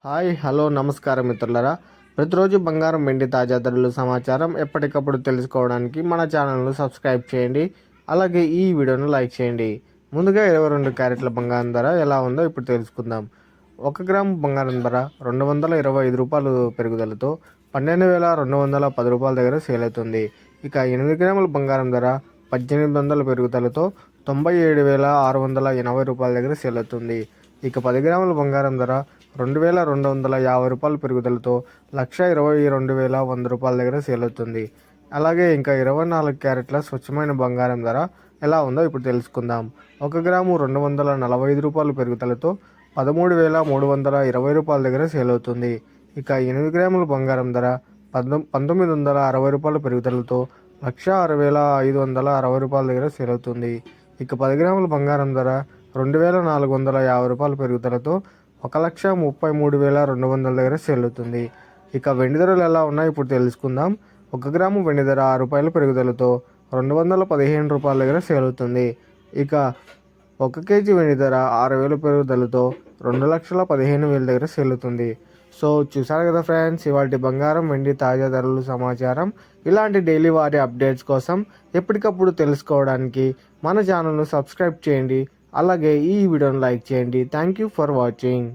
Hi hello నమస్కారం మిత్రులారా. ప్రతిరోజు బంగారం వెండి తాజా ధరలు సమాచారం ఎప్పటికప్పుడు తెలుసుకోవడానికి మన ఛానల్ను సబ్స్క్రైబ్ చేయండి. అలాగే ఈ వీడియోను లైక్ చేయండి. ముందుగా 22 క్యారెట్ల బంగారం ధర ఎలా ఉందో ఇప్పుడు తెలుసుకుందాం. 1 గ్రాము బంగారం ధర రూ. 225 పెరుగుదలతో 12,210 దగ్గర సేల్ అవుతుంది. ఇక 8 గ్రాముల బంగారం ధర 1,800 పెరుగుదలతో 97,680 దగ్గర సేల్ అవుతుంది. ఇక 10 గ్రాముల బంగారం ధర రూ. 2,250 పెరుగుదలతో 1,22,100 దగ్గర సేల్ అవుతుంది. అలాగే ఇంకా 24 క్యారెట్ల స్వచ్ఛమైన బంగారం ధర ఎలా ఉందో ఇప్పుడు తెలుసుకుందాం. 1 గ్రాము రూ. 245 పెరుగుదలతో 13,320 దగ్గర సేల్ అవుతుంది. ఇక 8 గ్రాముల బంగారం ధర రూ. 1,960 పెరుగుదలతో 1,06,560 దగ్గర సేల్ అవుతుంది. ఇక 10 గ్రాముల బంగారం ధర రూ. 2,450 పెరుగుదలతో 1,33,200 దగ్గర సేల్ అవుతుంది. ఇక వెండి ధరలు ఎలా ఉన్నాయో ఇప్పుడు తెలుసుకుందాం. 1 గ్రాము వెండి ధర రూ. పెరుగుదలతో రూ. 215 దగ్గర సేల్ అవుతుంది. ఇక 1 కేజీ వెండి ధర 6,000 పెరుగుదలతో 2,15,000 దగ్గర సేల్ అవుతుంది. సో చూసారు కదా ఫ్రెండ్స్, ఇవాళ బంగారం వెండి తాజా ధరలు సమాచారం. ఇలాంటి డైలీ వారి అప్డేట్స్ కోసం ఎప్పటికప్పుడు తెలుసుకోవడానికి మన ఛానల్ను సబ్స్క్రైబ్ చేయండి. అలాగే ఈ వీడియోను లైక్ చేయండి. Thank you for watching.